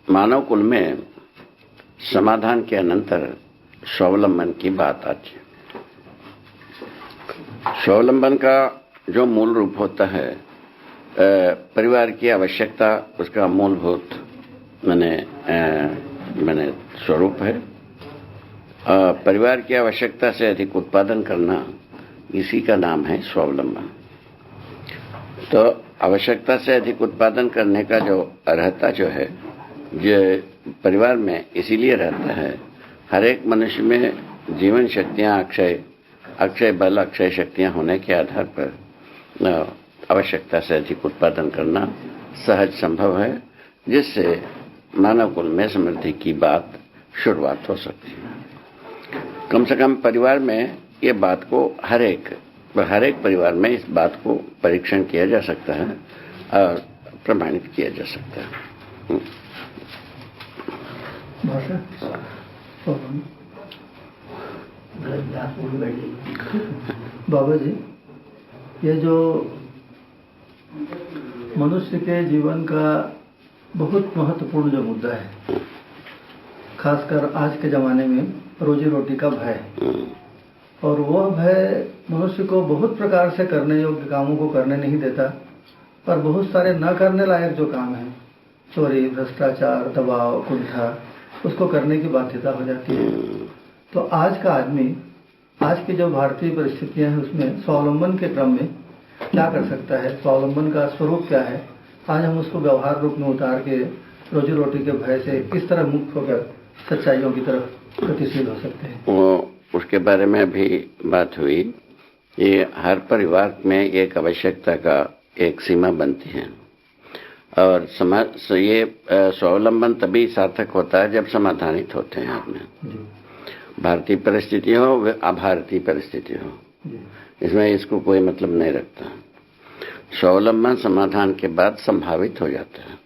मानव कुल में समाधान के अनंतर स्वावलंबन की बात आती है। स्वावलंबन का जो मूल रूप होता है, परिवार की आवश्यकता उसका मूलभूत मैंने स्वरूप है। परिवार की आवश्यकता से अधिक उत्पादन करना, इसी का नाम है स्वावलंबन। तो आवश्यकता से अधिक उत्पादन करने का जो अर्हता जो है, जो परिवार में इसीलिए रहता है, हर एक मनुष्य में जीवन शक्तियाँ, अक्षय बल, अक्षय शक्तियाँ होने के आधार पर आवश्यकता से अधिक उत्पादन करना सहज संभव है, जिससे मानव कुल में समृद्धि की बात शुरुआत हो सकती है। कम से कम परिवार में ये बात को हर एक परिवार में इस बात को परीक्षण किया जा सकता है और प्रमाणित किया जा सकता है। बाबा जी, ये जो मनुष्य के जीवन का बहुत महत्वपूर्ण जो मुद्दा है, खासकर आज के ज़माने में रोजी रोटी का भय, और वह भय मनुष्य को बहुत प्रकार से करने योग्य कामों को करने नहीं देता, पर बहुत सारे न करने लायक जो काम है, चोरी, भ्रष्टाचार, दबाव, कुंठा, उसको करने की बाध्यता हो जाती है। तो आज का आदमी, आज की जो भारतीय परिस्थितियां हैं, उसमें स्वावलंबन के क्रम में क्या कर सकता है, स्वावलंबन का स्वरूप क्या है, आज हम उसको व्यवहार रूप में उतार के रोजी रोटी के भय से किस तरह मुक्त होकर सच्चाइयों की तरफ गतिशील हो सकते हैं। उसके बारे में भी बात हुई। ये हर परिवार में एक आवश्यकता का एक सीमा बनती है, और ये स्वावलंबन तभी सार्थक होता है जब समाधानित होते हैं आदमी। भारतीय परिस्थिति हो व अभारतीय परिस्थिति हो, इसमें इसको कोई मतलब नहीं रखता। स्वावलंबन समाधान के बाद संभावित हो जाता है,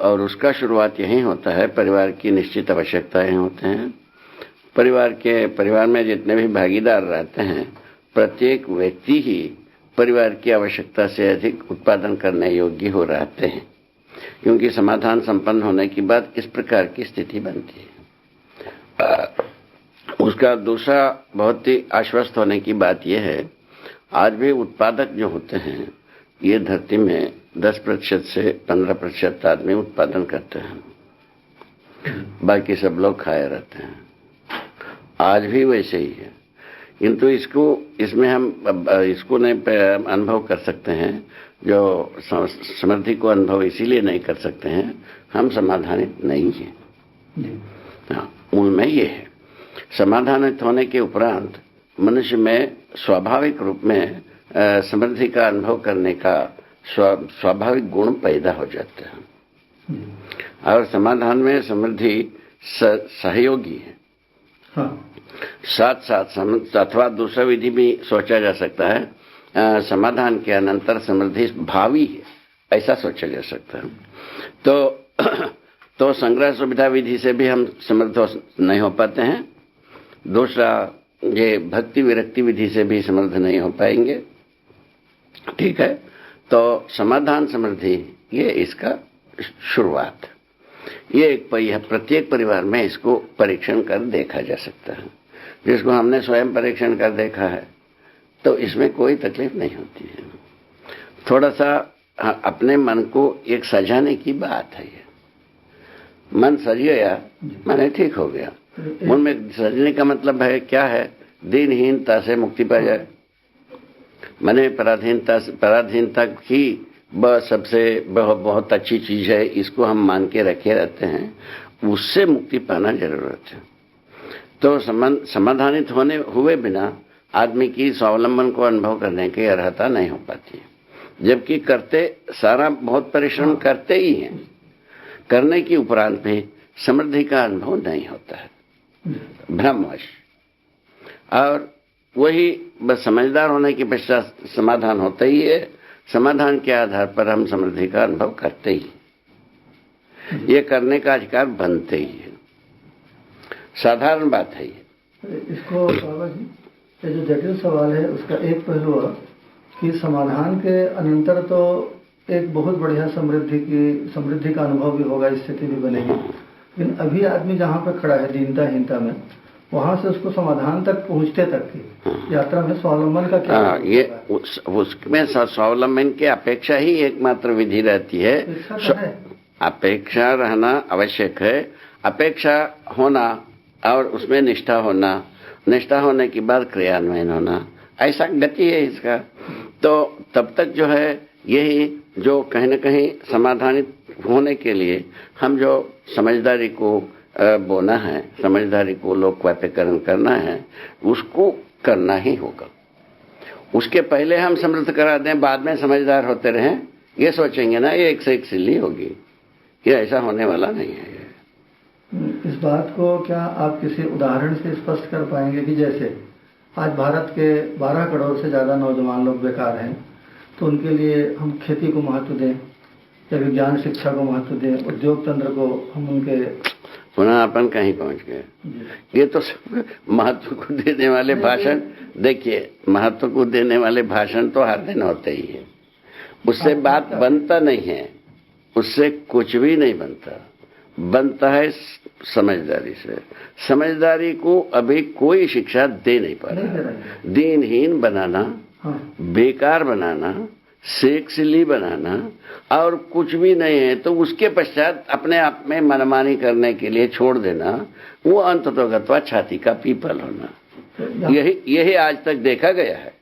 और उसका शुरुआत यही होता है, परिवार की निश्चित आवश्यकताएं होते हैं। परिवार में जितने भी भागीदार रहते हैं, प्रत्येक व्यक्ति ही परिवार की आवश्यकता से अधिक उत्पादन करने योग्य हो रहते हैं, क्योंकि समाधान संपन्न होने के बाद इस प्रकार की स्थिति बनती है। उसका दूसरा बहुत ही आश्वस्त होने की बात यह है, आज भी उत्पादक जो होते हैं, ये धरती में 10% से 15% आदमी उत्पादन करते हैं, बाकी सब लोग खाए रहते हैं। आज भी वैसे ही है, किंतु इसमें हम इसको नहीं अनुभव कर सकते हैं। जो समृद्धि को अनुभव इसीलिए नहीं कर सकते हैं, हम समाधानित नहीं हैं। हाँ, मूल में ये है। समाधानित होने के उपरांत मनुष्य में स्वाभाविक रूप में समृद्धि का अनुभव करने का स्वाभाविक गुण पैदा हो जाता है, और समाधान में समृद्धि सहयोगी है। हाँ। साथ साथ अथवा दूसरा विधि भी सोचा जा सकता है, समाधान के अनंतर समृद्धि भावी है, ऐसा सोचा जा सकता है। तो संग्रह सुविधा विधि से भी हम समृद्ध नहीं हो पाते हैं। दूसरा, ये भक्ति विरक्ति विधि से भी समृद्ध नहीं हो पाएंगे। ठीक है, तो समाधान समृद्धि ये इसका शुरुआत, ये प्रत्येक परिवार में इसको परीक्षण कर देखा जा सकता है। जिसको हमने स्वयं परीक्षण कर देखा है, तो इसमें कोई तकलीफ नहीं होती है। थोड़ा सा अपने मन को एक सजाने की बात है। ये मन सज गया माने ठीक हो गया। मन में सजने का मतलब है क्या है, दीनहीनता से मुक्ति पा जाए, माने पराधीनता की सबसे बहुत अच्छी चीज है, इसको हम मान के रखे रहते हैं, उससे मुक्ति पाना जरूरत है। तो समाधानित हुए बिना आदमी की स्वावलंबन को अनुभव करने की अर्हता नहीं हो पाती है। जबकि सारा बहुत परिश्रम करते ही हैं, करने के उपरांत भी समृद्धि का अनुभव नहीं होता है, भ्रमवश। और वही बस समझदार होने के पश्चात समाधान होता ही है। समाधान के आधार पर हम समृद्धि का अनुभव करते ही, ये करने का अधिकार बनते ही है। साधारण बात है ये। इसको बाबा जी, ये जो जटिल सवाल है, उसका एक पहलू है कि समाधान के अनंतर तो एक बहुत बढ़िया समृद्धि का अनुभव भी होगा, स्थिति भी बनेगी। लेकिन अभी आदमी जहाँ पे खड़ा है दीनता में, वहां से उसको समाधान तक पहुंचते तक की यात्रा में स्वावलंबन का क्या ये उसमें स्वावलंबन की अपेक्षा ही एकमात्र विधि रहती है। अपेक्षा रहना आवश्यक है, अपेक्षा होना और उसमें निष्ठा होना, निष्ठा होने के बाद क्रियान्वयन होना, ऐसा गति है इसका। तो तब तक जो है यही जो कहीं न कहीं समाधानित होने के लिए हम जो समझदारी को बोना है, समझदारी को लोकवाप्यकरण करना है, उसको करना ही होगा। उसके पहले हम समृद्ध करा दें, बाद में समझदार होते रहें, ये सोचेंगे ना ये एक से एक सिल्ली होगी, ये ऐसा होने वाला नहीं है। इस बात को क्या आप किसी उदाहरण से स्पष्ट कर पाएंगे कि जैसे आज भारत के 12 करोड़ से ज़्यादा नौजवान लोग बेकार हैं, तो उनके लिए हम खेती को महत्व दें या विज्ञान शिक्षा को महत्व दें, उद्योग तंत्र को हम उनके पुनः अपन कहीं पहुंच गए। ये तो महत्व को देने वाले भाषण, देखिए महत्व को देने वाले भाषण तो हर दिन होते ही है, उससे बात बनता नहीं है, उससे कुछ भी नहीं बनता है समझदारी से। समझदारी को अभी कोई शिक्षा दे नहीं पा रहा। दीनहीन बनाना, बेकार बनाना, सेक्सली बनाना और कुछ भी नहीं है तो उसके पश्चात अपने आप में मनमानी करने के लिए छोड़ देना, वो अंततोगत्वा छाती का पीपल होना, यही आज तक देखा गया है।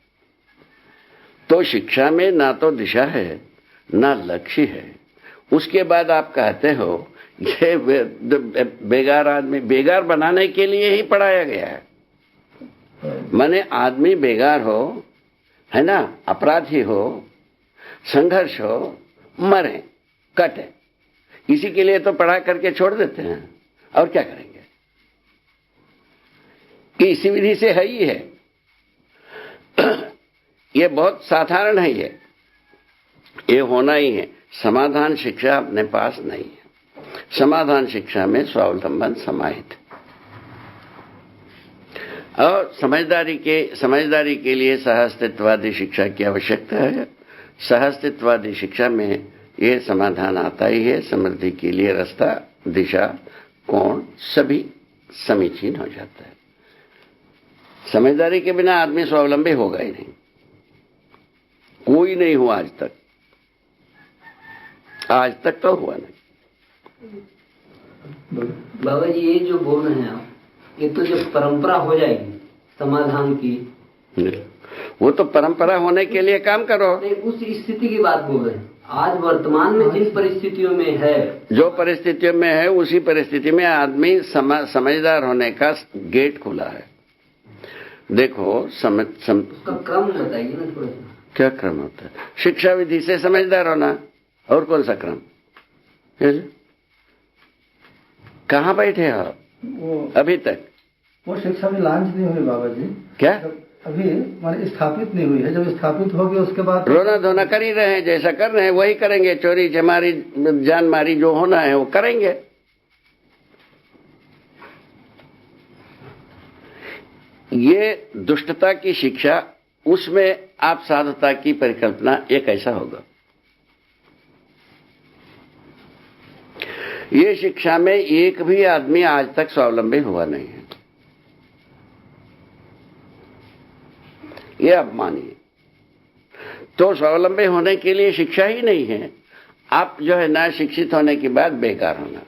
तो शिक्षा में ना तो दिशा है ना लक्ष्य है। उसके बाद आप कहते हो ये बेगार आदमी, बेगार बनाने के लिए ही पढ़ाया गया है। माने आदमी बेगार हो, है ना, अपराधी हो, संघर्ष हो, मरे, कटे, इसी के लिए तो पढ़ा करके छोड़ देते हैं। और क्या करेंगे कि इसी विधि से है ही है। ये बहुत साधारण है, ये होना ही है। समाधान शिक्षा अपने पास नहीं है। समाधान शिक्षा में स्वावलंबन समाहित और समझदारी के लिए सहअस्तित्ववादी शिक्षा की आवश्यकता है। सहअस्तित्ववादी शिक्षा में ये समाधान आता ही है। समृद्धि के लिए रास्ता, दिशा, कोण सभी समीचीन हो जाता है। समझदारी के बिना आदमी स्वावलंबी होगा ही नहीं, कोई नहीं हुआ आज तक तो हुआ नहीं। बाबा जी ये जो बोल रहे हैं आप, ये तो जब परंपरा हो जाएगी समाधान की, वो तो परंपरा होने के लिए काम करो। नहीं, उस स्थिति की बात बोल रहे हैं। आज वर्तमान में जिन परिस्थितियों में है, जो परिस्थितियों में है उसी परिस्थिति में आदमी समझदार होने का गेट खुला है। देखो उसका क्रम बताइए ना थोड़ा सा। क्या क्रम होता है? शिक्षा विधि से समझदार होना, और कौन सा क्रम? कहाँ बैठे हो अभी तक? वो शिक्षा भी लॉन्च नहीं हुई बाबा जी। क्या अभी माने स्थापित नहीं हुई है। जब स्थापित होगी उसके बाद रोना धोना कर ही रहे हैं, जैसा कर रहे हैं वही करेंगे। चोरी चमारी जान मारी जो होना है वो करेंगे। ये दुष्टता की शिक्षा, उसमें आप साधुता की परिकल्पना, ये कैसा होगा? ये शिक्षा में एक भी आदमी आज तक स्वावलंबी हुआ नहीं है। ये आप मानिए। तो स्वावलंबी होने के लिए शिक्षा ही नहीं है। आप जो है ना, शिक्षित होने के बाद बेकार होना।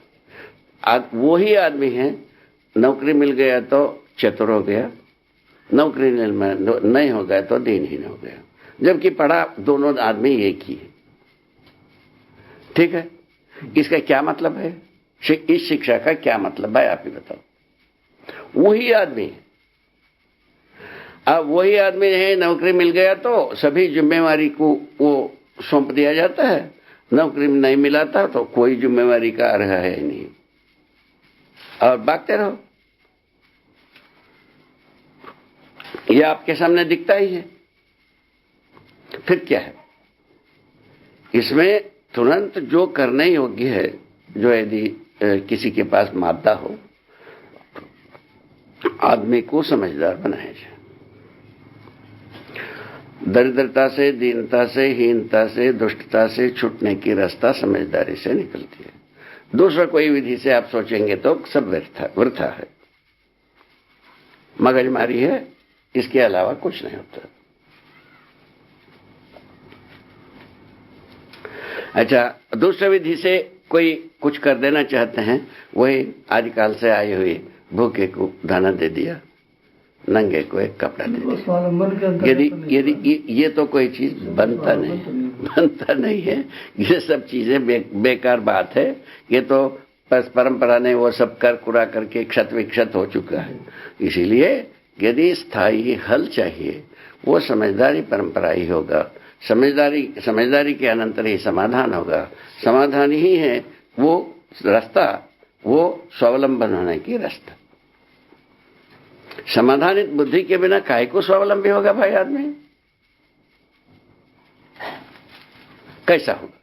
वही आदमी है, नौकरी मिल गया तो चतुर हो गया, नौकरी नहीं हो गया तो दीनहीन हो गया, जबकि पढ़ा दोनों आदमी एक ही है। ठीक है, इसका क्या मतलब है? इस शिक्षा का क्या मतलब है आप ही बताओ। वही आदमी है, अब वही आदमी है, नौकरी मिल गया तो सभी जिम्मेवारी को वो सौंप दिया जाता है, नौकरी नहीं मिला था तो कोई जिम्मेवारी का अर्ह है नहीं, और भागते रहो। ये आपके सामने दिखता ही है। फिर क्या है इसमें? तुरंत जो करने योग्य है, जो यदि किसी के पास मादा हो, आदमी को समझदार बनाया जाए। दरिद्रता से, दीनता से, हीनता से, दुष्टता से छूटने की रास्ता समझदारी से निकलती है। दूसरा कोई विधि से आप सोचेंगे तो सब वृथा है, मगजमारी है, इसके अलावा कुछ नहीं होता। अच्छा, दूसरी विधि से कोई कुछ कर देना चाहते हैं, वही आजकल से आई हुई भूखे को दाना दे दिया, नंगे को एक कपड़ा दे दिया। यदि ये तो कोई चीज बनता नहीं है। ये सब चीजें बेकार बात है। ये तो परंपरा ने वो सब कर कुरा करके क्षत विक्षत हो चुका है। इसीलिए यदि स्थायी हल चाहिए वो समझदारी परंपरा ही होगा। समझदारी के अनंतर ही समाधान होगा। समाधान ही है वो रास्ता, वो स्वावलंबन होने की रास्ता। समाधानित बुद्धि के बिना काहे को स्वावलंबी होगा भाई आदमी? कैसा होगा?